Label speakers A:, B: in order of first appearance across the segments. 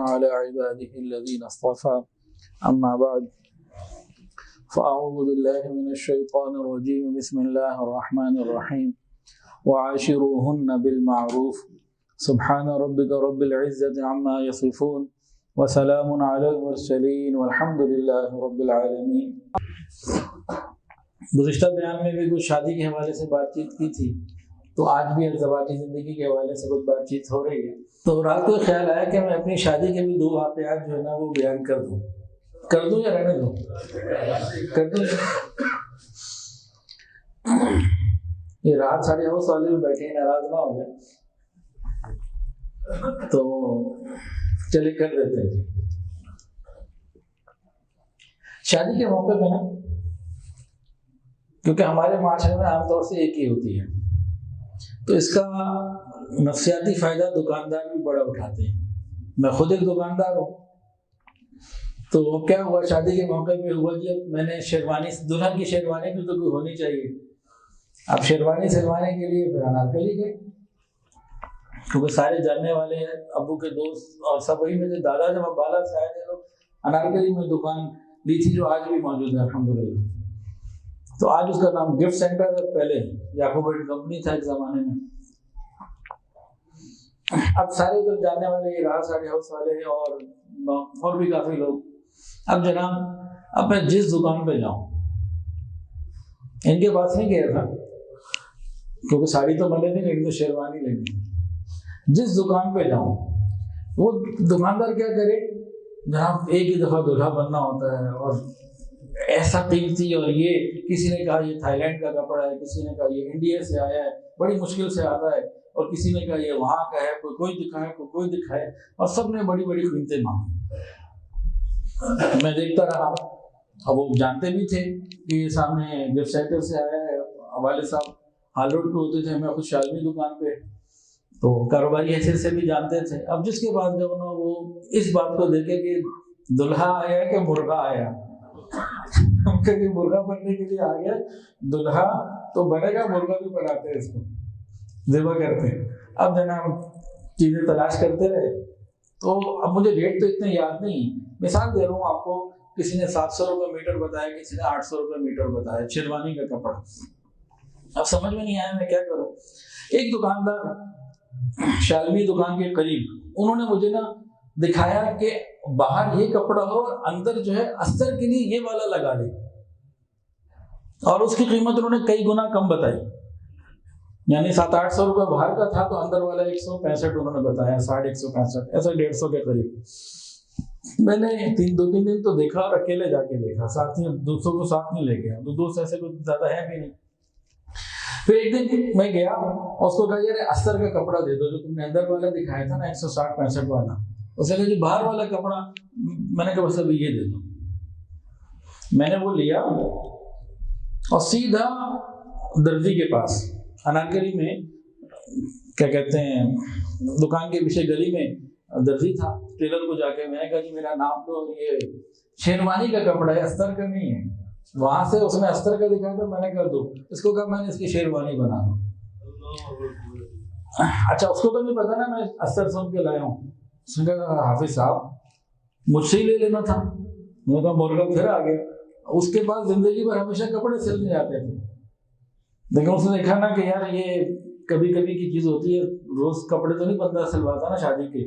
A: على عباده الذين اصطفى أما بعد فأعوذ بالله من الشيطان الرجيم بسم الله الرحمن الرحيم وعاشروهن بالمعروف سبحان ربك رب العزة عما يصفون وسلام على المرسلين والحمد لله رب العالمين۔ گزشتہ بیان میں بھی کچھ شادی کے حوالے سے بات چیت کی تھی، تو آج بھی ازدواجی زندگی کے حوالے سے کچھ بات چیت ہو رہی ہے۔ تو رات کو خیال آیا کہ میں اپنی شادی کے بھی 2 واقعات جو ہے نا وہ بیان کر دوں یا رہنے دوں؟ کر دوں۔ یہ رات 9:30 والے بھی بیٹھے ناراض نہ ہو جائے تو چلے کر دیتے ہیں۔ شادی کے موقع پہ نا، کیونکہ ہمارے معاشرے میں عام طور سے ایک ہی ہوتی ہے، تو اس کا نفسیاتی فائدہ دکاندار بھی بڑا اٹھاتے ہیں۔ میں خود ایک دکاندار ہوں، تو کیا ہوا، شادی کے موقع پہ ہوا کہ میں نے شیروانی، دلہن کی شیروانی بھی تو کوئی ہونی چاہیے۔ اب شیروانی سلوانے کے لیے پھر انارکلی گئے، کیونکہ سارے جاننے والے ہیں، ابو کے دوست اور سب وہی میں سے دادا جب بالا سے آئے تھے تو انارکلی میں دکان لی تھی، جو آج بھی موجود ہے الحمدللہ۔ تو آج اس کا نام گفٹ سینٹر ہے، پہلے یعقوب اینڈ کمپنی تھا ایک زمانے میں۔ اب سارے ادھر جاننے والے یہ راہ 9:30 والے ہیں اور بھی کافی لوگ۔ اب جناب، اب میں جس دکان پہ جاؤں، ان کے پاس نہیں گیا تھا کیونکہ ساڑی تو ملے نہیں، لیکن تو شیروانی لینی۔ جس دکان پہ جاؤں وہ دکاندار کیا کرے جناب، ایک ہی دفعہ دلہا بننا ہوتا ہے اور ایسا قیمتی، اور یہ کسی نے کہا یہ تھائی لینڈ کا کپڑا ہے، کسی نے کہا یہ انڈیا سے آیا ہے، بڑی مشکل سے آتا ہے، اور کسی نے کہا یہ وہاں کا ہے، کوئی دکھائے کوئی دکھائے، اور سب نے بڑی بڑی قیمتیں مانگی۔ میں دیکھتا رہا، اب وہ جانتے بھی تھے کہ یہ سامنے گفٹ سینٹر سے آیا ہے، والد صاحب ہال روڈ پہ ہوتے تھے، میں خود شالمی دکان پہ، تو کاروباری حیثیت سے بھی جانتے تھے۔ اب جس کے بعد جب انہوں وہ اس بات کو دیکھے کہ دلہا آیا کہ مرغا آیا، کہ مرغا بننے کے لیے آ گیا، دلہا تو بنے گا، مرغا بھی بناتے ہیں، اس کو ذبح کرتے ہیں۔ اب جناب چیزیں تلاش کرتے رہے، تو اب مجھے ریٹ تو اتنے یاد نہیں، مثال دے رہا ہوں آپ کو، کسی نے 700 روپے میٹر بتایا، کسی نے 800 روپے میٹر بتایا، شیروانی کا کپڑا۔ اب سمجھ میں نہیں آیا میں کیا کروں۔ ایک دکاندار شالمی دکان کے قریب، انہوں نے مجھے نا دکھایا کہ باہر یہ کپڑا ہو اور اندر جو ہے استر کے لیے یہ والا لگا لے، اور اس کی قیمت انہوں نے کئی گنا کم بتائی، یعنی 700-800 روپے باہر کا تھا تو اندر والا 165 انہوں نے بتایا، 165 ایسا 150 کے قریب۔ میں نے 2-3 دن تو دیکھا، اور اکیلے جا کے دیکھا، ساتھی دوستوں کو ساتھ نہیں لے گیا، تو دوست ایسے کوئی زیادہ ہے بھی نہیں۔ پھر ایک دن میں گیا اور اس کو کہا یار استر کا کپڑا دے دو، جو تم نے اندر والا دکھایا تھا نا 160-65 والا، اس نے کہا جو باہر والا کپڑا، میں نے کہا بس ابھی یہ دے دو۔ میں نے وہ لیا اور سیدھا درزی کے پاس، انارکلی میں کیا کہتے ہیں، دکان کے پیچھے گلی میں درزی تھا، ٹیلر کو جا کے میں نے کہا جی میرا نام تو یہ شیروانی کا کپڑا ہے، استر کا نہیں ہے۔ وہاں سے اس نے استر کا دکھایا تو میں نے کہا دو، اس کو کہا میں نے اس کی شیروانی بنا دو۔ اچھا، اس کو تو نہیں پتا نا میں استر سن کے لایا ہوں۔ اس نے کہا حافظ صاحب مجھ سے ہی لے لینا تھا۔ میں نے کہا مرغا پھر آ گیا۔ اس کے بعد زندگی بھر ہمیشہ کپڑے سلنے جاتے تھے، لیکن اس نے دیکھا نا کہ یار یہ کبھی کبھی کی چیز ہوتی ہے، روز کپڑے تو نہیں بندہ سلواتا نا شادی کے،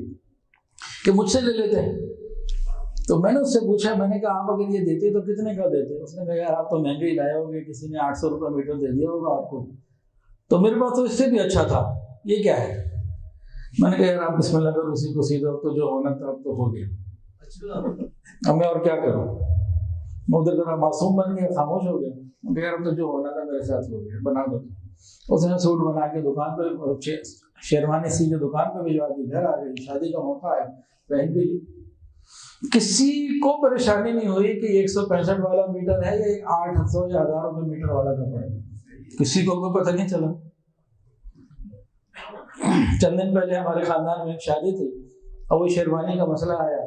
A: کہ مجھ سے لے لیتے ہیں۔ تو میں نے اس سے پوچھا، میں نے کہا آپ اگر یہ دیتے تو کتنے کا دیتے؟ اس نے کہا یار آپ تو مہنگے ہی لائے ہوگے، کسی نے 800 روپے میٹر دے دیا ہوگا آپ کو۔ تو میرے پاس تو اس سے بھی اچھا تھا، یہ کیا ہے؟ میں نے کہا یار آپ بسم اللہ کرو، اسی کو سیدھا، تو جو ہونا تھا اب تو ہو گیا، اب میں اور کیا کروں۔ میں ادھر ذرا معصوم بن گیا، خاموش ہو گیا۔ میں کہا یار اب تو جو ہونا تھا میرے ساتھ ہو گیا، بنا دو۔ اس نے سوٹ بنا کے دکان پہ، شیروانی سی کے دکان پہ بھجوا دی، گھر آ گئی، شادی کا موقع ہے، پہن بھی لی۔ کسی کو پریشانی نہیں ہوئی کہ 165 والا میٹر ہے یا 800 یا 1000 روپے میٹر والا کپڑا ہے، کسی کو کوئی پتہ نہیں چلا۔ چند دن پہلے ہمارے خاندان میں ایک شادی تھی، اور وہ شیروانی کا مسئلہ آیا۔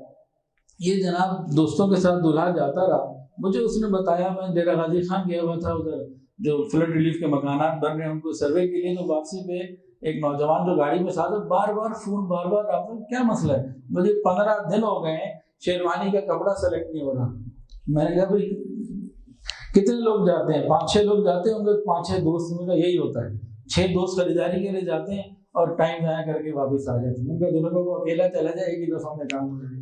A: یہ جناب دوستوں کے ساتھ دلہا جاتا رہا، مجھے اس نے بتایا، میں ڈیرہ غازی خان گیا ہوا تھا، ادھر جو فلڈ ریلیف کے مکانات بن رہے ہیں ان کو سروے کے لیے، تو واپسی پہ ایک نوجوان جو گاڑی میں ساتھ بار بار فون بار بار رابطہ، کیا مسئلہ ہے؟ مجھے 15 دن ہو گئے ہیں شیروانی کا کپڑا سلیکٹ نہیں ہو رہا۔ میں نے کہا بھائی کتنے لوگ جاتے ہیں؟ 5-6 لوگ جاتے ہوں گے، 5-6 دوست میں کا یہی ہوتا ہے، 6 دوست خریداری کے لیے جاتے ہیں اور ٹائم ضائع کر کے واپس آ جاتے ہیں۔ ان کا دونوں کو اکیلا چلا جائے ایک ہی دفعہ میں کام ہو جائے۔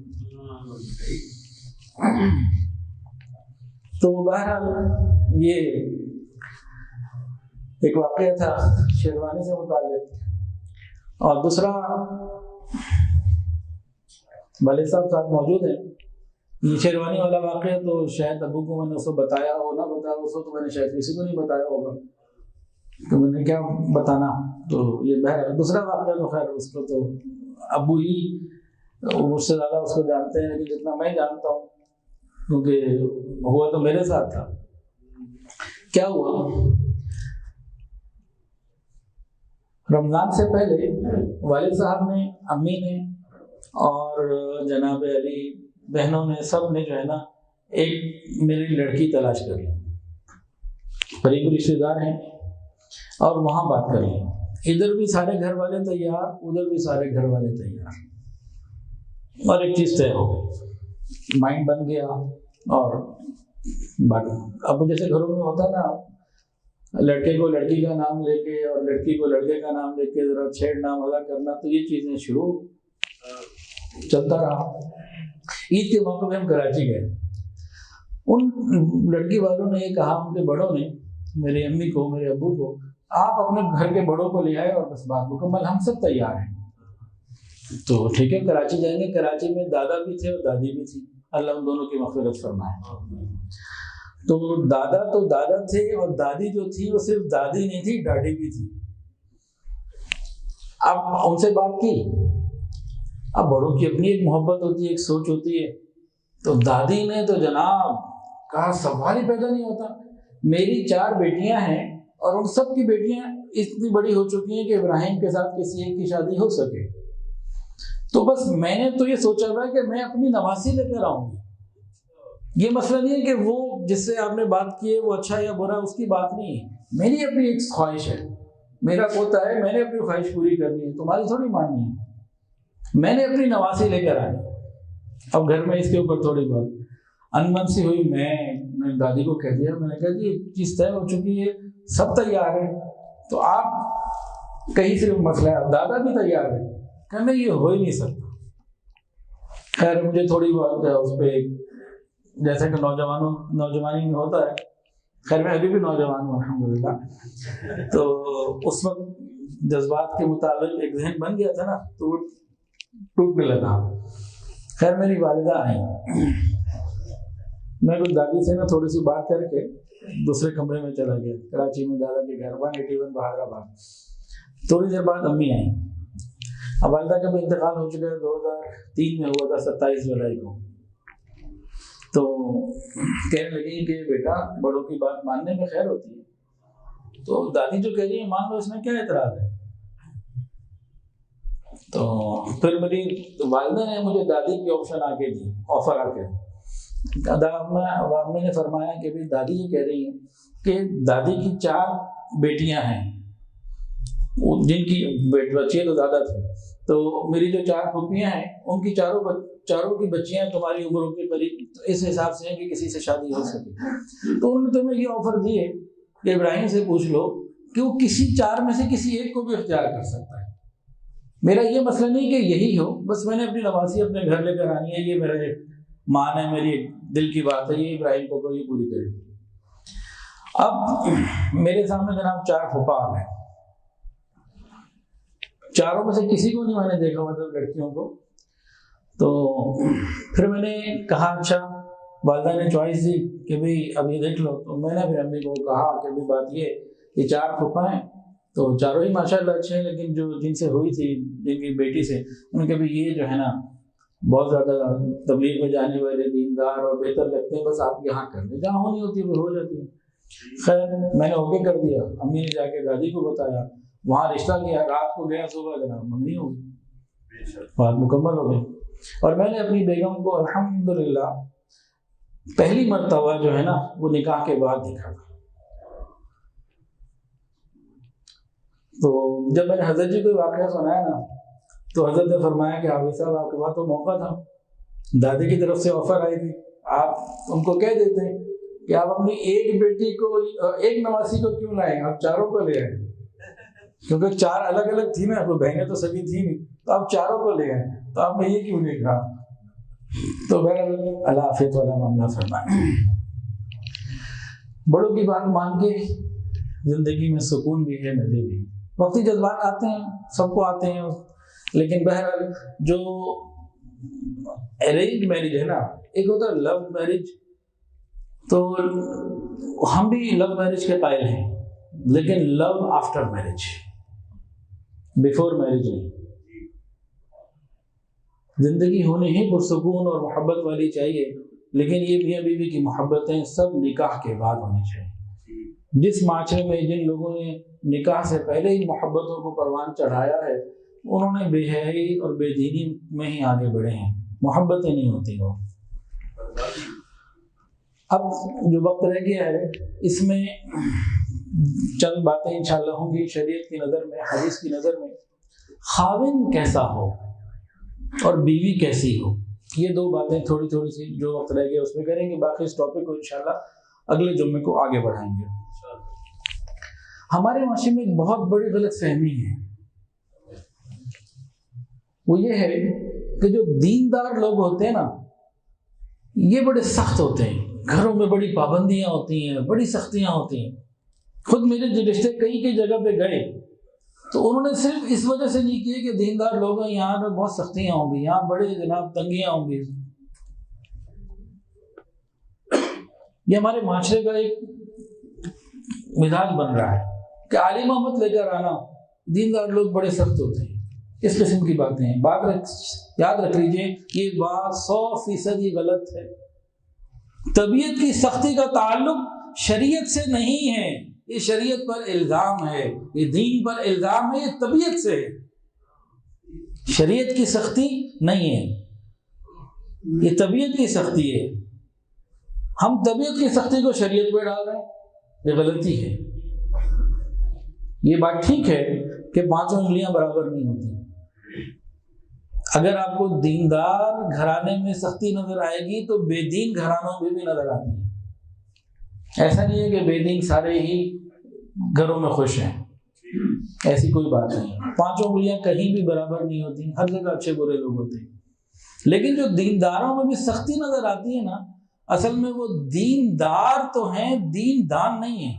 A: تو بہرحال یہ ایک واقعہ تھا شیروانی سے متعلق۔ اور دوسرا والد صاحب موجود ہیں، یہ شیروانی والا واقعہ تو شاید ابو کو میں نے اس کو بتایا ہو نہ بتایا، اس کو تو میں نے شاید کسی کو نہیں بتایا ہوگا، تو میں نے کیا بتانا۔ تو یہ بہرحال دوسرا واقعہ تو خیر اس کو تو ابو ہی مجھ سے زیادہ اس کو جانتے ہیں، لیکن جتنا میں جانتا ہوں کیونکہ ہوا تو میرے ساتھ تھا۔ کیا ہوا، رمضان سے پہلے والد صاحب نے، امی نے اور جناب علی بہنوں نے، سب نے جو ہے نا ایک میری لڑکی تلاش کر لی، قریبی رشتے دار ہیں، اور وہاں بات کر لی۔ ادھر بھی سارے گھر والے تیار، ادھر بھی سارے گھر والے تیار، اور ایک چیز طے ہو گئی، مائنڈ بن گیا۔ اور اب جیسے گھروں میں ہوتا ہے نا، لڑکے کو لڑکی کا نام لے کے اور لڑکی کو لڑکے کا نام لے کے ذرا چھیڑنا مزہ کرنا، تو یہ چیزیں شروع چلتا رہا۔ عید کے موقع پہ ہم کراچی گئے، ان لڑکی والوں نے یہ کہا، ان کے بڑوں نے میری امی کو، میرے ابو کو، آپ اپنے گھر کے بڑوں کو لے آئے اور بس بات مکمل، ہم سب تیار ہیں۔ تو ٹھیک ہے، کراچی جائیں گے۔ کراچی میں دادا بھی تھے اور دادی بھی تھی، اللہ ان دونوں کی مغفرت فرمائے۔ تو دادا تھے، اور دادی جو تھی وہ صرف دادی نہیں تھی، ڈاڈی بھی تھی۔ اب ان سے بات کی، اب بڑوں کی اپنی ایک محبت ہوتی ہے، ایک سوچ ہوتی ہے۔ تو دادی نے تو جناب کہا سوال ہی پیدا نہیں ہوتا، میری 4 بیٹیاں ہیں اور ان سب کی بیٹیاں اتنی بڑی ہو چکی ہیں کہ ابراہیم کے ساتھ کسی ایک کی شادی ہو سکے، تو بس میں نے تو یہ سوچا ہوا ہے کہ میں اپنی نواسی لے کر آؤں گی۔ یہ مسئلہ نہیں ہے کہ وہ جس سے آپ نے بات کی ہے وہ اچھا یا برا، اس کی بات نہیں ہے، میری اپنی ایک خواہش ہے، میرا پوتا ہے، میں نے اپنی خواہش پوری کرنی ہے، تمہاری تھوڑی ماننی ہے، میں نے اپنی نواسی لے کر آنی۔ اب گھر میں اس کے اوپر تھوڑی بہت انبن سی ہوئی، میں دادی کو کہہ دیا، میں نے کہا کہ چیز طے ہو چکی ہے، سب تیار ہے، تو آپ کہیں صرف مسئلہ ہے، دادا بھی تیار ہے، کہنے یہ ہو ہی نہیں سکتا۔ خیر مجھے تھوڑی بہت اس پہ، جیسے کہ نوجوانی میں ہوتا ہے، خیر میں ابھی بھی نوجوان ہوں الحمدللہ، تو اس وقت جذبات کے مطابق ایک ذہن بن گیا تھا نا، تو وہ ٹوٹنے لگا۔ خیر میری والدہ آئیں، میں کچھ دادی سے نا تھوڑی سی بات کر کے دوسرے کمرے میں چلا گیا، کراچی میں دادا کے گھر 181 بہادر آباد۔ تھوڑی دیر بعد امی آئیں، اب والدہ کا بھی انتقال ہو چکا ہے، 2003 میں ہوا تھا 27 جولائی کو۔ تو کہنے لگی کہ بیٹا بڑوں کی بات ماننے میں خیر ہوتی ہے، تو دادی جو کہہ رہی ہے مان لو، اس میں کیا اعتراض ہے؟ تو پھر میری والدہ نے مجھے دادی کی آپشن آ کے دی، آفر آ کے، امی نے فرمایا کہ بھی دادی یہ کہہ رہی ہیں کہ دادی کی 4 بیٹیاں ہیں، جن کی بچیاں تو زیادہ تھیں، تو میری جو 4 پھوپھیاں ہیں ان کی چاروں کی بچیاں تمہاری عمروں کے قریب اس حساب سے ہیں کہ کسی سے شادی ہو سکے، تو انہوں نے تمہیں یہ آفر دی ہے کہ ابراہیم سے پوچھ لو کہ وہ کسی 4 میں سے کسی ایک کو بھی اختیار کر سکتا ہے، میرا یہ مسئلہ نہیں کہ یہی ہو، بس میں نے اپنی نواسی اپنے گھر لے کر آنی ہے، یہ میرا ایک مان ہے، میری دل کی بات ہے، یہ ابراہیم کو یہ پوری کرے۔ اب میرے سامنے جناب 4 پھوپھا آ گئے، چاروں میں سے کسی کو نہیں میں نے دیکھا، مطلب لڑکیوں کو۔ تو پھر میں نے کہا اچھا، والدہ نے چوائس دی کہ بھئی اب یہ دیکھ لو، تو میں نے پھر امی کو کہا کہ بھی بات یہ 4 پھوپھا ہیں، تو چاروں ہی ماشاءاللہ اچھے ہیں، لیکن جن سے ہوئی تھی، جن کی بیٹی سے، ان کے بھی یہ جو ہے نا بہت زیادہ تبلیغ میں جانے والے، دیندار اور بہتر لگتے ہیں، بس آپ یہاں کر لیں، جہاں ہونی ہوتی ہے وہ ہو جاتی ہے۔ خیر میں نے اوکے کر دیا، امی نے جا کے دادی کو بتایا، وہاں رشتہ کیا، رات کو گیا، صبح جناب منگنی ہو گئی، بات مکمل ہو گئی۔ اور میں نے اپنی بیگم کو الحمدللہ پہلی مرتبہ جو ہے نا وہ نکاح کے بعد دیکھا تھا، تو جب میں نے حضرت جی کو واقعہ سنایا نا تو حضرت نے فرمایا کہ حافظ صاحب آپ کے پاس تو موقع تھا، دادی کی طرف سے آفر آئی تھی، آپ ان کو کہہ دیتے کہ آپ اپنی ایک بیٹی کو ایک نواسی کو کیوں لائیں، آپ چاروں کو لے آئے، کیونکہ چار الگ الگ تھی نا، کوئی بہنیں تو سبھی تھی نہیں، تو آپ چاروں کو لے آئے، تو آپ نے یہ کیوں نہیں کہا؟ تو بہرحال اللہ عافیت والا معاملہ فرمائے۔ بڑوں کی بات مان کے زندگی میں سکون بھی ہے، مزے بھی ہے۔ وقتی جذبات آتے ہیں، سب کو آتے ہیں، لیکن بہرحال جو ارینج میرج ہے نا، ایک ہوتا ہے لو میرج، تو ہم بھی لو میرج کے قائل ہیں، لیکن لو آفٹر میرج، بیفور میرج نہیں۔ زندگی ہونے ہی پرسکون اور محبت والی چاہیے، لیکن یہ میاں بیوی کی محبتیں سب نکاح کے بعد ہونی چاہیے۔ جس معاشرے میں جن لوگوں نے نکاح سے پہلے ہی محبتوں کو پروان چڑھایا ہے، انہوں نے بے حیائی اور بے دینی میں ہی آگے بڑھے ہیں، محبتیں نہیں ہوتی وہ۔ اب جو وقت رہ گیا ہے اس میں چند باتیں انشاءاللہ ہوں گی شریعت کی نظر میں، حدیث کی نظر میں۔ خاوند کیسا ہو اور بیوی کیسی ہو، یہ دو باتیں تھوڑی تھوڑی سی جو وقت رہ گیا اس میں کریں گے، باقی اس ٹاپک کو انشاءاللہ اگلے جمعے کو آگے بڑھائیں گے۔ ہمارے معاشرے میں ایک بہت بڑی غلط فہمی ہے، وہ یہ ہے کہ جو دیندار لوگ ہوتے ہیں نا، یہ بڑے سخت ہوتے ہیں، گھروں میں بڑی پابندیاں ہوتی ہیں، بڑی سختیاں ہوتی ہیں۔ خود میرے جو رشتے کئی جگہ پہ گئے تو انہوں نے صرف اس وجہ سے نہیں کیے کہ دیندار لوگ ہیں، یہاں پر بہت سختیاں ہوں گی، یہاں بڑے جناب تنگیاں ہوں گی۔ یہ ہمارے معاشرے کا ایک مزاج بن رہا ہے کہ عالم مت لے کر آنا، دیندار لوگ بڑے سخت ہوتے ہیں، اس قسم کی باتیں ہیں۔ یاد رکھ لیجئے یہ بات 100% غلط ہے۔ طبیعت کی سختی کا تعلق شریعت سے نہیں ہے، یہ شریعت پر الزام ہے، یہ دین پر الزام ہے، یہ طبیعت سے ہے، شریعت کی سختی نہیں ہے، یہ طبیعت کی سختی ہے۔ ہم طبیعت کی سختی کو شریعت پہ ڈال رہے ہیں، یہ غلطی ہے۔ یہ بات ٹھیک ہے کہ 5 انگلیاں برابر نہیں ہوتی، اگر آپ کو دیندار گھرانے میں سختی نظر آئے گی تو بے دین گھرانوں میں بھی نظر آتی ہے۔ ایسا نہیں ہے کہ بے دین سارے ہی گھروں میں خوش ہیں، ایسی کوئی بات نہیں۔ 5 انگلیاں کہیں بھی برابر نہیں ہوتی، ہر جگہ اچھے برے لوگ ہوتے ہیں، لیکن جو دینداروں میں بھی سختی نظر آتی ہے نا، اصل میں وہ دیندار تو ہیں، دین دان نہیں ہیں،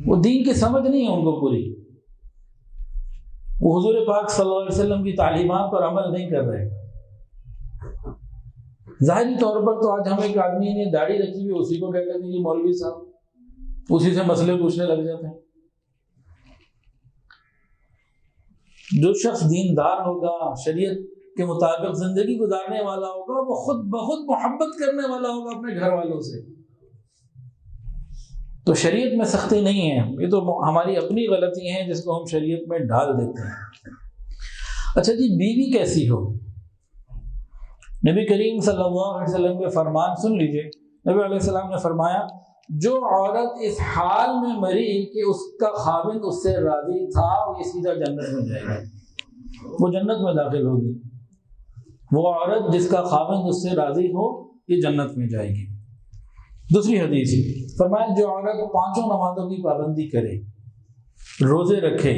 A: وہ دین کی سمجھ نہیں ہے ان کو پوری، وہ حضور پاک صلی اللہ علیہ وسلم کی تعلیمات پر عمل نہیں کر رہے۔ ظاہری طور پر تو آج ہم ایک آدمی نے داڑھی رکھی ہوئی، اسی کو کہتے ہیں کہ مولوی صاحب، اسی سے مسئلے پوچھنے لگ جاتے ہیں۔ جو شخص دیندار ہوگا، شریعت کے مطابق زندگی گزارنے والا ہوگا، وہ خود بخود محبت کرنے والا ہوگا اپنے گھر والوں سے۔ تو شریعت میں سختی نہیں ہے، یہ تو ہماری اپنی غلطی ہیں جس کو ہم شریعت میں ڈال دیتے ہیں۔ اچھا جی، بیوی کیسی ہو؟ نبی کریم صلی اللہ علیہ وسلم کے فرمان سن لیجئے۔ نبی علیہ السلام نے فرمایا، جو عورت اس حال میں مری کہ اس کا خاوند اس سے راضی تھا، وہ سیدھا جنت میں جائے گی، وہ جنت میں داخل ہوگی۔ وہ عورت جس کا خاوند اس سے راضی ہو، یہ جنت میں جائے گی۔ دوسری حدیث فرمایا، جو عورت 5 نمازوں کی پابندی کرے، روزے رکھے،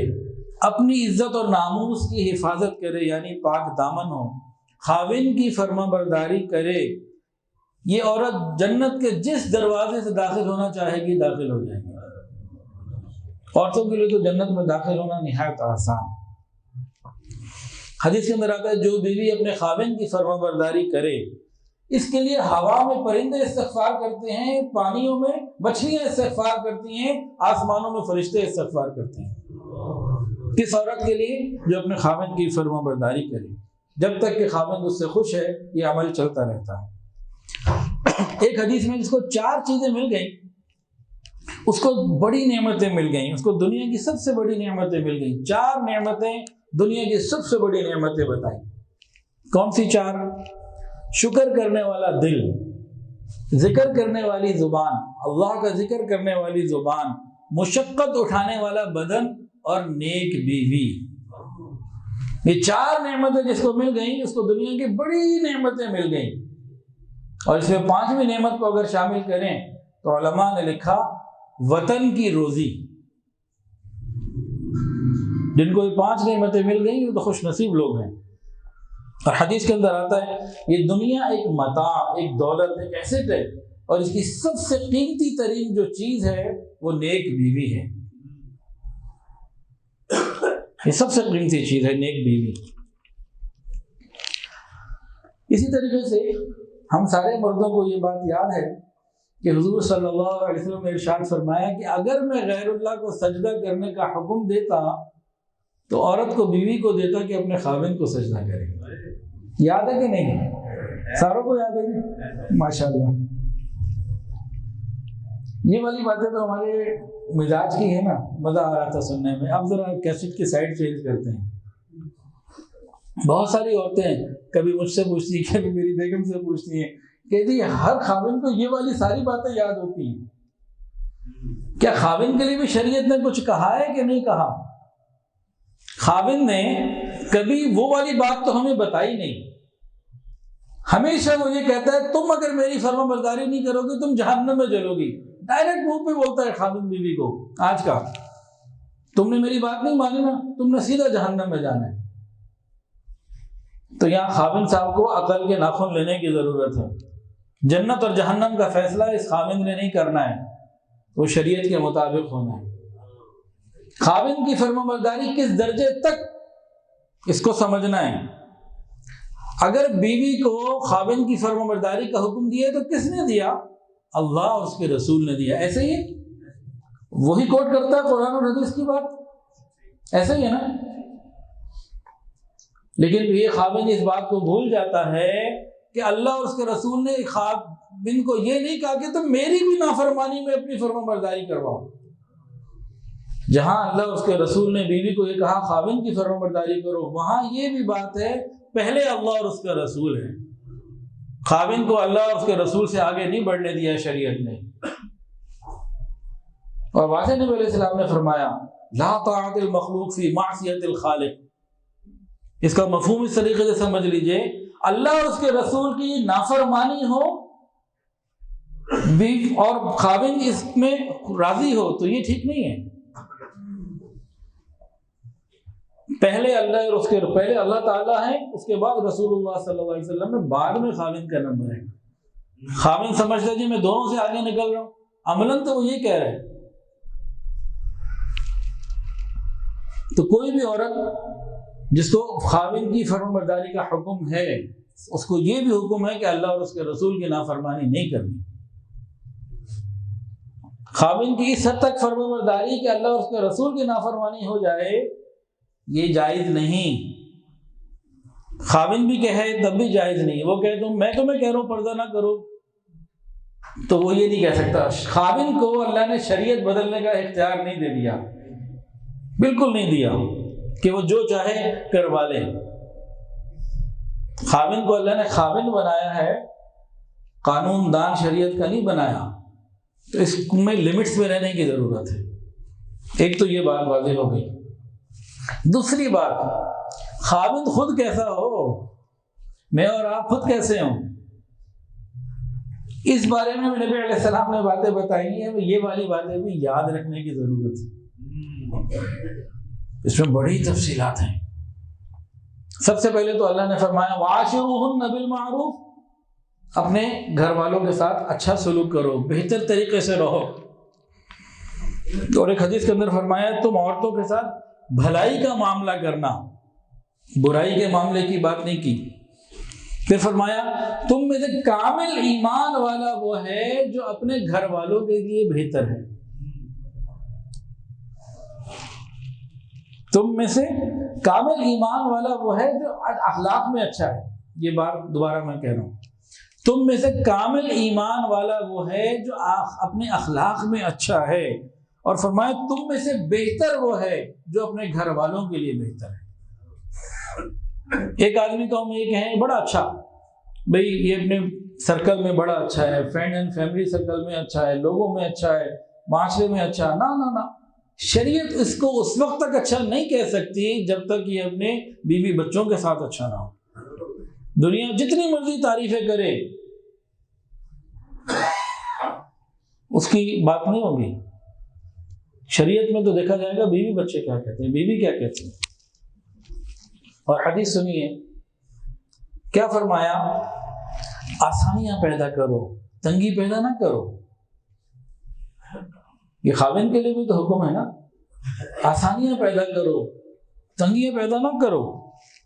A: اپنی عزت اور ناموس کی حفاظت کرے، یعنی پاک دامن ہو، خاوند کی فرما برداری کرے، یہ عورت جنت کے جس دروازے سے داخل ہونا چاہے گی داخل ہو جائے گی۔ عورتوں کے لیے تو جنت میں داخل ہونا نہایت آسان۔ حدیث کے اندر آتا ہے، جو بیوی اپنے خاوند کی فرما برداری کرے، اس کے لیے ہوا میں پرندے استغفار کرتے ہیں، پانیوں میں مچھلیاں استغفار کرتی ہیں، آسمانوں میں فرشتے استغفار کرتے ہیں۔ کس عورت کے لیے؟ جو اپنے خاوند کی فرما برداری کرے، جب تک کہ خاوند اس سے خوش ہے یہ عمل چلتا رہتا ہے۔ ایک حدیث میں جس کو 4 چیزیں مل گئیں، اس کو بڑی نعمتیں مل گئیں، اس کو دنیا کی سب سے بڑی نعمتیں مل گئیں۔ 4 نعمتیں دنیا کی سب سے بڑی نعمتیں بتائیں۔ کون سی 4؟ شکر کرنے والا دل، ذکر کرنے والی زبان، اللہ کا ذکر کرنے والی زبان، مشقت اٹھانے والا بدن اور نیک بیوی. یہ 4 نعمتیں جس کو مل گئیں اس کو دنیا کی بڑی نعمتیں مل گئیں. اور اس میں 5ویں نعمت کو اگر شامل کریں تو علماء نے لکھا وطن کی روزی. جن کو یہ 5 نعمتیں مل گئیں وہ تو خوش نصیب لوگ ہیں. اور حدیث کے اندر آتا ہے یہ دنیا ایک متاع، ایک دولت، ایک ایسٹ ہے، اور اس کی سب سے قیمتی ترین جو چیز ہے وہ نیک بیوی ہے. یہ سب سے قیمتی چیز ہے نیک بیوی. اسی طریقے سے ہم سارے مردوں کو یہ بات یاد ہے کہ حضور صلی اللہ علیہ وسلم نے ارشاد فرمایا کہ اگر میں غیر اللہ کو سجدہ کرنے کا حکم دیتا تو عورت کو، بیوی کو دیتا کہ اپنے خاوند کو سجدہ کرے. یاد ہے کہ نہیں؟ ساروں کو یاد ہے ماشاءاللہ. یہ والی باتیں تو ہمارے مزاج کی ہے نا، مزہ آ رہا تھا سننے میں. اب ذرا کیسٹ کی سائڈ چینج کرتے ہیں. بہت ساری عورتیں کبھی مجھ سے پوچھتی ہیں، کبھی میری بیگم سے پوچھتی ہیں کہ جی ہر خاوند کو یہ والی ساری باتیں یاد ہوتی ہیں. کیا خاوند کے لیے بھی شریعت نے کچھ کہا ہے کہ نہیں کہا؟ خاوند نے کبھی وہ والی بات تو ہمیں بتائی نہیں. ہمیشہ وہ یہ کہتا ہے تم اگر میری فرما برداری نہیں کرو گے تم جہنم میں جلو گی. ڈائریکٹ منہ پہ بولتا ہے خاوند بیوی کو آج کا. تم نے میری بات نہیں مانی نا، تم نے سیدھا جہنم میں جانا ہے. تو یہاں خاوند صاحب کو عقل کے ناخن لینے کی ضرورت ہے. جنت اور جہنم کا فیصلہ اس خاوند نے نہیں کرنا ہے، وہ شریعت کے مطابق ہونا ہے. خاوند کی فرما برداری کس درجے تک اس کو سمجھنا ہے. اگر بیوی کو خاوند کی فرما برداری کا حکم دیا تو کس نے دیا؟ اللہ اور اس کے رسول نے دیا. ایسے ہی وہی کوٹ کرتا ہے قرآن اور حدیث کی بات، ایسے ہی ہے نا. لیکن یہ خاوند اس بات کو بھول جاتا ہے کہ اللہ اور اس کے رسول نے خاوند کو یہ نہیں کہا کہ تم میری بھی نافرمانی میں اپنی فرما برداری کرواؤ. جہاں اللہ اور اس کے رسول نے بیوی کو یہ کہا خاوند کی فرما برداری کرو، وہاں یہ بھی بات ہے پہلے اللہ اور اس کا رسول ہے. خاوند کو اللہ اور اس کے رسول سے آگے نہیں بڑھنے دیا شریعت نے. اور واضح نبی علیہ السلام نے فرمایا لا طاعت المخلوق فی معصیت الخالق. اس کا مفہوم اس طریقے سے سمجھ لیجئے، اللہ اور اس کے رسول کی نافرمانی ہو اور خاوند اس میں راضی ہو تو یہ ٹھیک نہیں ہے. پہلے اللہ اور اس کے پہلے اللہ تعالیٰ ہے، اس کے بعد رسول اللہ صلی اللہ علیہ وسلم ہے، بعد میں خاوند کا نمبر ہے. خاوند سمجھتا جی میں دونوں سے آگے نکل رہا ہوں، عملاً تو وہ یہ کہہ رہے. تو کوئی بھی عورت جس کو خاوند کی فرما برداری کا حکم ہے اس کو یہ بھی حکم ہے کہ اللہ اور اس کے رسول کی نافرمانی نہیں کرنی. خاوند کی اس حد تک فرما برداری کہ اللہ اور اس کے رسول کی نافرمانی ہو جائے یہ جائز نہیں. خاوند بھی کہے تب بھی جائز نہیں. وہ کہے تم میں تمہیں کہہ رہا ہوں پردہ نہ کرو تو وہ یہ نہیں کہہ سکتا. خاوند کو اللہ نے شریعت بدلنے کا اختیار نہیں دے دیا، بالکل نہیں دیا کہ وہ جو چاہے کروا لے. خاوند کو اللہ نے خاوند بنایا ہے، قانون دان شریعت کا نہیں بنایا. تو اس میں لمٹس میں رہنے کی ضرورت ہے. ایک تو یہ بات واضح ہو گئی. دوسری بات، خاوند خود کیسا ہو، میں اور آپ خود کیسے ہوں، اس بارے میں نبی علیہ السلام نے باتیں بتائی ہیں. یہ والی باتیں بھی یاد رکھنے کی ضرورت ہے. اس میں بڑی تفصیلات ہیں. سب سے پہلے تو اللہ نے فرمایا وَعَاشِرُوهُنَّ بِالْمَعْرُوفِ، اپنے گھر والوں کے ساتھ اچھا سلوک کرو، بہتر طریقے سے رہو. اور ایک حدیث کے اندر فرمایا تم عورتوں کے ساتھ بھلائی کا معاملہ کرنا، برائی کے معاملے کی بات نہیں کی. پھر فرمایا تم میں سے کامل ایمان والا وہ ہے جو اپنے گھر والوں کے لیے بہتر ہے. تم میں سے کامل ایمان والا وہ ہے جو اخلاق میں اچھا ہے. یہ بات دوبارہ میں کہہ رہا ہوں، تم میں سے کامل ایمان والا وہ ہے جو اپنے اخلاق میں اچھا ہے. اور فرمایا تم میں سے بہتر وہ ہے جو اپنے گھر والوں کے لیے بہتر ہے. ایک آدمی کو ہم یہ کہیں بڑا اچھا، بھئی یہ اپنے سرکل میں بڑا اچھا ہے، فرینڈ اینڈ فیملی سرکل میں اچھا ہے، لوگوں میں اچھا ہے، معاشرے میں اچھا ہے. نہ شریعت اس کو اس وقت تک اچھا نہیں کہہ سکتی جب تک یہ اپنے بیوی بچوں کے ساتھ اچھا نہ ہو. دنیا جتنی مرضی تعریفیں کرے اس کی بات نہیں ہوگی. شریعت میں تو دیکھا جائے گا بیوی بچے کیا کہتے ہیں، بیوی کیا کہتے ہیں. اور حدیث سنیے کیا فرمایا، آسانیاں پیدا کرو، تنگی پیدا نہ کرو. یہ خاوند کے لیے بھی تو حکم ہے نا، آسانیاں پیدا کرو، تنگیاں پیدا نہ کرو.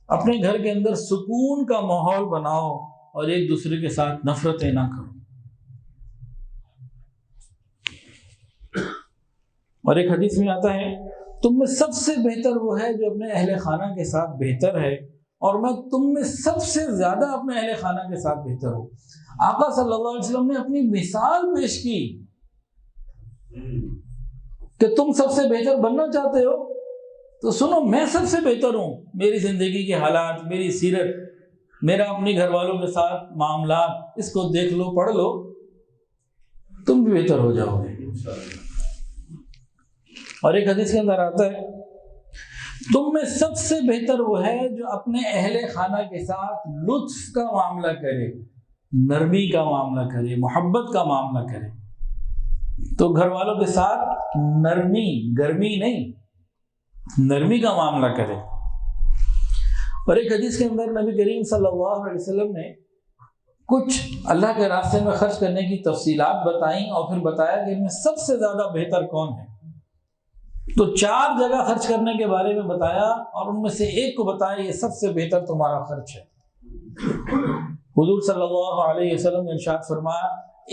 A: اپنے گھر کے اندر سکون کا ماحول بناؤ اور ایک دوسرے کے ساتھ نفرتیں نہ کرو. اور ایک حدیث میں آتا ہے تم میں سب سے بہتر وہ ہے جو اپنے اہل خانہ کے ساتھ بہتر ہے، اور میں تم میں سب سے زیادہ اپنے اہل خانہ کے ساتھ بہتر ہوں. آقا صلی اللہ علیہ وسلم نے اپنی مثال پیش کی کہ تم سب سے بہتر بننا چاہتے ہو تو سنو میں سب سے بہتر ہوں. میری زندگی کے حالات، میری سیرت، میرا اپنے گھر والوں کے ساتھ معاملات، اس کو دیکھ لو، پڑھ لو، تم بھی بہتر ہو جاؤ گے. اور ایک حدیث کے اندر آتا ہے تم میں سب سے بہتر وہ ہے جو اپنے اہل خانہ کے ساتھ لطف کا معاملہ کرے، نرمی کا معاملہ کرے، محبت کا معاملہ کرے. تو گھر والوں کے ساتھ نرمی، گرمی نہیں، نرمی کا معاملہ کرے. اور ایک حدیث کے اندر نبی کریم صلی اللہ علیہ وسلم نے کچھ اللہ کے راستے میں خرچ کرنے کی تفصیلات بتائیں اور پھر بتایا کہ ان میں سب سے زیادہ بہتر کون ہے. تو 4 جگہ خرچ کرنے کے بارے میں بتایا اور ان میں سے ایک کو بتایا یہ سب سے بہتر تمہارا خرچ ہے. حضور صلی اللہ علیہ وسلم نے ارشاد فرمایا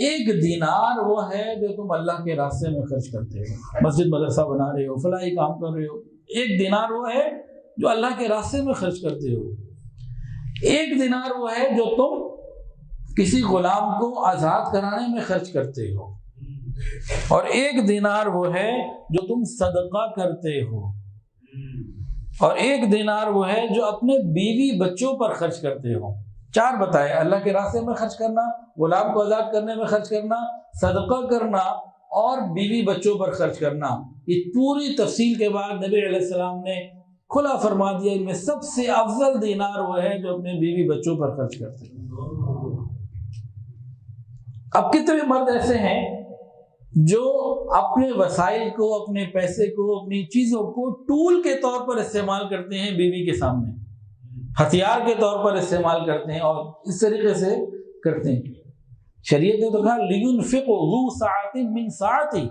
A: 1 دینار وہ ہے جو تم اللہ کے راستے میں خرچ کرتے ہو، مسجد مدرسہ بنا رہے ہو، فلاحی کام کر رہے ہو، 1 دینار وہ ہے جو اللہ کے راستے میں خرچ کرتے ہو. 1 دینار وہ ہے جو تم کسی غلام کو آزاد کرانے میں خرچ کرتے ہو، اور 1 دینار وہ ہے جو تم صدقہ کرتے ہو، اور 1 دینار وہ ہے جو اپنے بیوی بچوں پر خرچ کرتے ہو. 4 بتائے، اللہ کے راستے میں خرچ کرنا، غلام کو آزاد کرنے میں خرچ کرنا، صدقہ کرنا اور بیوی بچوں پر خرچ کرنا. یہ پوری تفصیل کے بعد نبی علیہ السلام نے کھلا فرما دیا ان میں سب سے افضل دینار وہ ہے جو اپنے بیوی بچوں پر خرچ کرتے ہیں. اب کتنے مرد ایسے ہیں جو اپنے وسائل کو، اپنے پیسے کو، اپنی چیزوں کو ٹول کے طور پر استعمال کرتے ہیں، بیوی کے سامنے ہتھیار کے طور پر استعمال کرتے ہیں اور اس طریقے سے کرتے ہیں. شریعت نے تو کہا لِيُنْفِقْ ذُو سَعَةٍ مِّن سَعَتِهِ،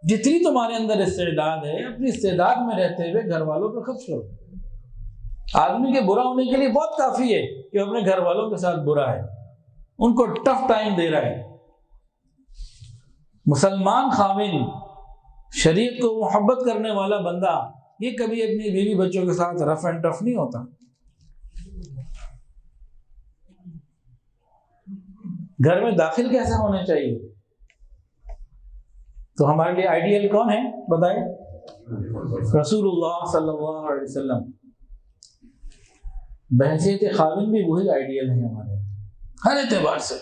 A: جتنی تمہارے اندر استعداد ہے اپنی استعداد میں رہتے ہوئے گھر والوں پہ خرچ کرو. آدمی کے برا ہونے کے لیے بہت کافی ہے کہ اپنے گھر والوں کے ساتھ برا ہے، ان کو ٹف ٹائم دے رہا ہے. مسلمان خاوند، شریعت کو محبت کرنے والا بندہ، یہ کبھی اپنی بیوی بچوں کے ساتھ رف اینڈ ٹف نہیں ہوتا. گھر میں داخل کیسے ہونے چاہیے؟ تو ہمارے لیے آئیڈیل کون ہے بتائیں؟ رسول اللہ صلی اللہ علیہ وسلم. بحیثیت خاوند بھی وہی آئیڈیل ہیں ہمارے ہر اعتبار سے.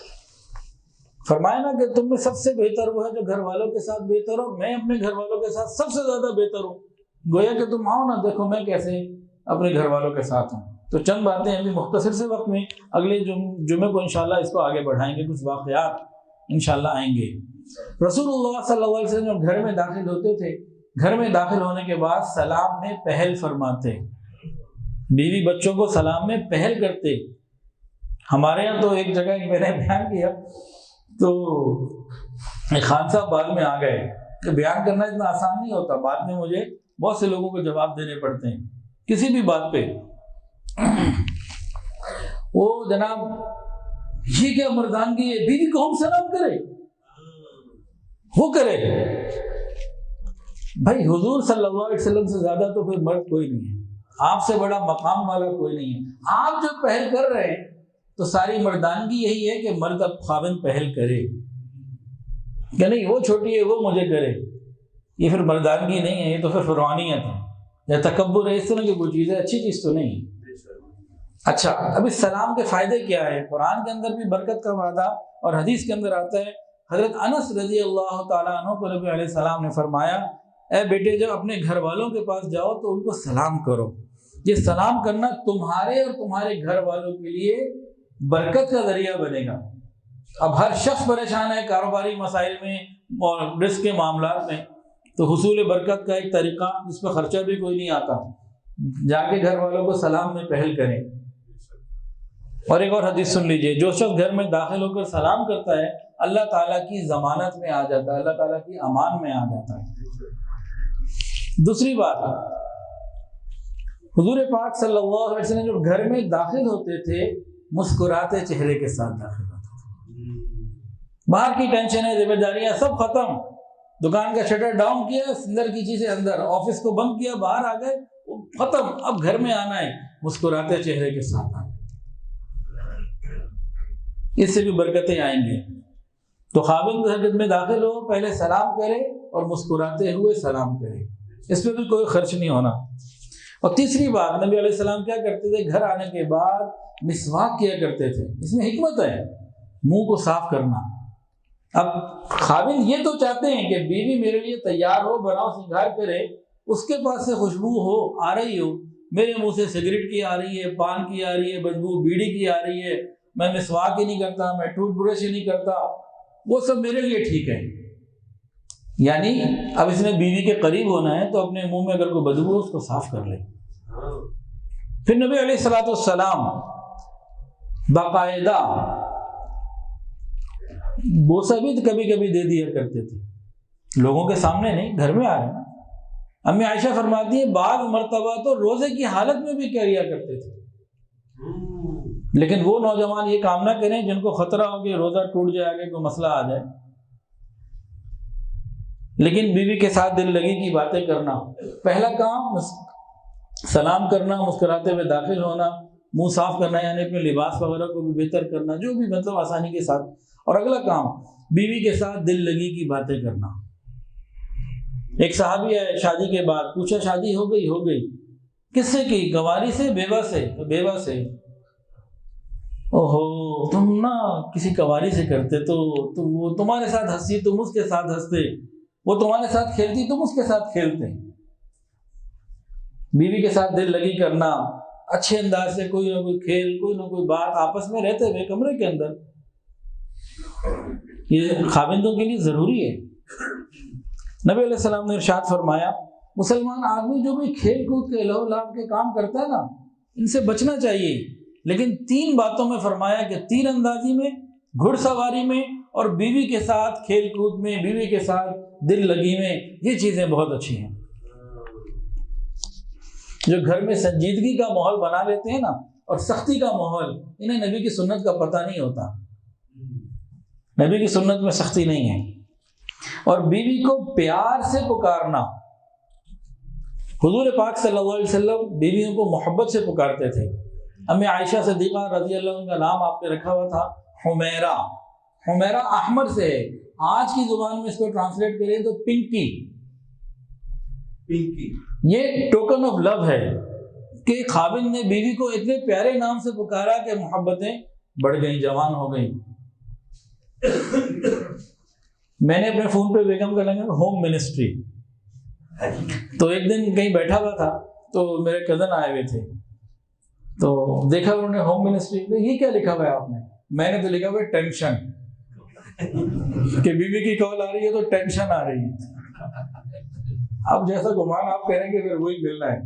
A: فرمایا نا کہ تم میں سب سے بہتر وہ ہے جو گھر والوں کے ساتھ بہتر ہو، میں اپنے گھر والوں کے ساتھ سب سے زیادہ بہتر ہوں. گویا کہ تم آؤ نا دیکھو میں کیسے اپنے گھر والوں کے ساتھ ہوں. تو چند باتیں ابھی مختصر سے وقت میں، اگلے جمعے کو انشاءاللہ اس کو آگے بڑھائیں گے، کچھ واقعات انشاءاللہ آئیں گے. رسول اللہ صلی اللہ علیہ وسلم جب گھر میں داخل ہوتے تھے، گھر میں داخل ہونے کے بعد سلام میں پہل فرماتے، بیوی بچوں کو سلام میں پہل کرتے. ہمارے یہاں تو ایک جگہ میں نے بیان کیا تو خان صاحب بعد میں آ گئے کہ بیان کرنا اتنا آسان نہیں ہوتا، بعد میں مجھے بہت سے لوگوں کو جواب دینے پڑتے ہیں کسی بھی بات پہ. وہ جناب یہ کیا مردانگی ہے، بیوی کو ہم سلام کرے، وہ کرے. بھائی حضور صلی اللہ علیہ وسلم سے زیادہ تو پھر مرد کوئی نہیں ہے، آپ سے بڑا مقام والا کوئی نہیں ہے. آپ جو پہل کر رہے ہیں تو ساری مردانگی یہی ہے کہ مرد اب خاوند پہل کرے، کہ نہیں وہ چھوٹی ہے وہ مجھے کرے. یہ پھر مردانگی نہیں ہے، یہ تو پھر فرعونیت ہے یا تکبر ہے. اس طرح کی کوئی چیز ہے، اچھی چیز تو نہیں ہے. اچھا، اب اس سلام کے فائدے کیا ہے؟ قرآن کے اندر بھی برکت کا وعدہ اور حدیث کے اندر آتا ہے. حضرت انس رضی اللہ تعالیٰ عنہ کو نبی علیہ السلام نے فرمایا اے بیٹے جب اپنے گھر والوں کے پاس جاؤ تو ان کو سلام کرو، یہ سلام کرنا تمہارے اور تمہارے گھر والوں کے لیے برکت کا ذریعہ بنے گا۔ اب ہر شخص پریشان ہے کاروباری مسائل میں اور رزق کے معاملات میں، تو حصول برکت کا ایک طریقہ جس پہ خرچہ بھی کوئی نہیں آتا، جا کے گھر والوں کو سلام میں پہل کریں۔ اور ایک اور حدیث سن لیجئے، جو شخص گھر میں داخل ہو کر سلام کرتا ہے اللہ تعالیٰ کی ضمانت میں آ جاتا ہے، اللہ تعالیٰ کی امان میں آ جاتا ہے۔ دوسری بات، حضور پاک صلی اللہ علیہ وسلم جب گھر میں داخل ہوتے تھے مسکراتے چہرے کے ساتھ داخل ہوتے تھے۔ باہر کی ٹینشنیں، ذمہ داریاں سب ختم، دکان کا شٹر ڈاؤن کیا، اندر کی چیزیں اندر، آفس کو بند کیا، باہر آ گئے، ختم، اب گھر میں آنا ہے مسکراتے چہرے کے ساتھ آنا، اس سے بھی برکتیں آئیں گی۔ تو خاوند گھر میں داخل ہو پہلے سلام کرے اور مسکراتے ہوئے سلام کرے، اس پہ بھی کوئی خرچ نہیں ہونا۔ اور تیسری بات، نبی علیہ السلام کیا کرتے تھے، گھر آنے کے بعد مسواک کیا کرتے تھے، اس میں حکمت ہے، منہ کو صاف کرنا۔ اب خاوند یہ تو چاہتے ہیں کہ بیوی میرے لیے تیار ہو، بناؤ سنگھار کرے، اس کے پاس سے خوشبو ہو، آ رہی ہو، میرے منہ سے سگریٹ کی آ رہی ہے، پان کی آ رہی ہے، بدبو بیڑی کی آ رہی ہے، میں مسواک ہی نہیں کرتا، میں ٹوتھ برش ہی نہیں کرتا، وہ سب میرے لیے ٹھیک ہے۔ یعنی اب اس نے بیوی کے قریب ہونا ہے تو اپنے منہ میں اگر کوئی بدبو ہو اس کو صاف کر لے۔ پھر نبی علیہ الصلوۃ والسلام باقاعدہ بوسہ بھی کبھی کبھی دے دیا کرتے تھے، لوگوں کے سامنے نہیں، گھر میں آ رہے ہیں۔ امی عائشہ فرماتی ہے بعض مرتبہ تو روزے کی حالت میں بھی کیا کرتے تھے۔ لیکن وہ نوجوان یہ کام نہ کریں جن کو خطرہ ہو کہ روزہ ٹوٹ جائے، آگے کوئی مسئلہ آ جائے۔ لیکن بیوی کے ساتھ دل لگی کی باتیں کرنا، پہلا کام سلام کرنا، مسکراتے ہوئے داخل ہونا، منہ صاف کرنا، یعنی اپنے لباس وغیرہ کو بھی بہتر کرنا، جو بھی مطلب آسانی کے ساتھ۔ اور اگلا کام بیوی کے ساتھ دل لگی کی باتیں کرنا۔ ایک صحابی ہے، شادی کے بعد پوچھا شادی ہو گئی، کس سے کی؟ گواری سے، بیوہ سے۔ اوہو، تم نا کسی کواری سے کرتے تو وہ تمہارے ساتھ ہنستی، تم اس کے ساتھ ہنستے، وہ تمہارے ساتھ کھیلتی، تم اس کے ساتھ کھیلتے۔ بیوی کے ساتھ دل لگی کرنا، اچھے انداز سے کوئی نہ کوئی کھیل، کوئی نہ کوئی بات، آپس میں رہتے ہوئے کمرے کے اندر، یہ خاوندوں کے لیے ضروری ہے۔ نبی علیہ السلام نے ارشاد فرمایا مسلمان آدمی جو بھی کھیل کود کے لہو لعب کے کام کرتا ہے نا، ان سے بچنا چاہیے، لیکن 3 باتوں میں فرمایا کہ تیر اندازی میں، گھڑ سواری میں اور بیوی کے ساتھ کھیل کود میں، بیوی کے ساتھ دل لگی میں، یہ چیزیں بہت اچھی ہیں۔ جو گھر میں سنجیدگی کا ماحول بنا لیتے ہیں نا اور سختی کا ماحول، انہیں نبی کی سنت کا پتہ نہیں ہوتا۔ نبی کی سنت میں سختی نہیں ہے۔ اور بیوی کو پیار سے پکارنا، حضور پاک صلی اللہ علیہ وسلم بیویوں کو محبت سے پکارتے تھے۔ امی عائشہ صدیقہ رضی اللہ عنہ کا نام آپ نے رکھا ہوا تھا حمیرہ۔ حمیرہ احمر سے ہے، آج کی زبان میں اس کو ٹرانسلیٹ کریں تو پنکی۔ یہ ٹوکن آف لو ہے کہ خاوند نے بیوی کو اتنے پیارے نام سے پکارا کہ محبتیں بڑھ گئیں، جوان ہو گئیں۔ میں نے اپنے فون پہ بیگم کا لگا ہوم منسٹری، تو ایک دن کہیں بیٹھا ہوا تھا تو میرے کزن آئے ہوئے تھے، تو دیکھا انہوں نے ہوم منسٹری، یہ کیا لکھا ہوا ہے آپ نے؟ میں نے تو لکھا ہوا ہے ٹینشن، کہ بیوی کی کال آ رہی ہے تو ٹینشن آ رہی ہے۔ اب جیسا گمان آپ کہہ رہے ہیں کہ پھر وہی ملنا ہے،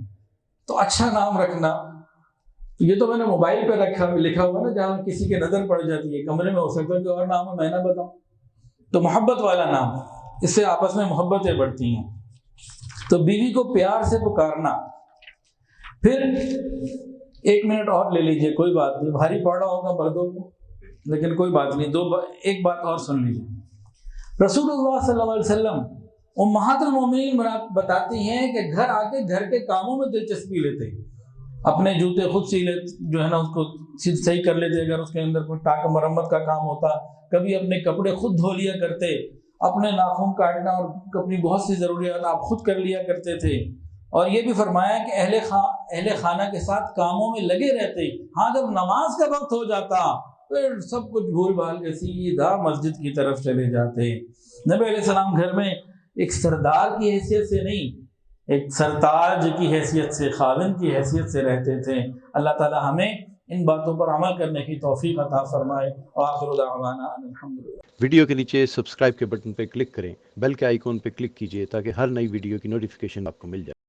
A: تو اچھا نام رکھنا۔ یہ تو میں نے موبائل پہ لکھا ہوا نا، جہاں کسی کی نظر پڑ جاتی ہے، کمرے میں ہو سکتا ہے کہ اور نام ہے میں نہ بتاؤں، تو محبت والا نام، اس سے آپس میں محبتیں بڑھتی ہیں۔ تو بیوی کو پیار سے پکارنا۔ پھر 1 منٹ اور لے لیجئے، کوئی بات نہیں، بھاری پڑ رہا ہوگا مردوں کو، لیکن کوئی بات نہیں، ایک بات اور سن لیجئے۔ رسول اللہ صلی اللہ علیہ وسلم امہات المومنین بتاتی ہیں کہ گھر آ کے گھر کے کاموں میں دلچسپی لیتے، اپنے جوتے خود سی لے، جو ہے نا اس کو صحیح کر لیتے، اگر اس کے اندر کوئی ٹاک مرمت کا کام ہوتا، کبھی اپنے کپڑے خود دھو لیا کرتے، اپنے ناخن کاٹنا اور اپنی بہت سی ضروریات آپ خود کر لیا کرتے تھے۔ اور یہ بھی فرمایا کہ اہل خانہ کے ساتھ کاموں میں لگے رہتے، ہاں جب نماز کا وقت ہو جاتا پھر سب کچھ بھول بھال کے سیدھا مسجد کی طرف چلے جاتے۔ نبی علیہ السلام گھر میں ایک سردار کی حیثیت سے نہیں، ایک سرتاج کی حیثیت سے، خاوند کی حیثیت سے رہتے تھے۔ اللہ تعالی ہمیں ان باتوں پر عمل کرنے کی توفیق عطا فرمائے۔ وآخر دعوانا ان الحمدللہ۔
B: ویڈیو کے نیچے سبسکرائب کے بٹن پہ کلک کریں، بیل کے آئیکن پہ کلک کیجئے تاکہ ہر نئی ویڈیو کی نوٹیفیکیشن آپ کو مل جائے۔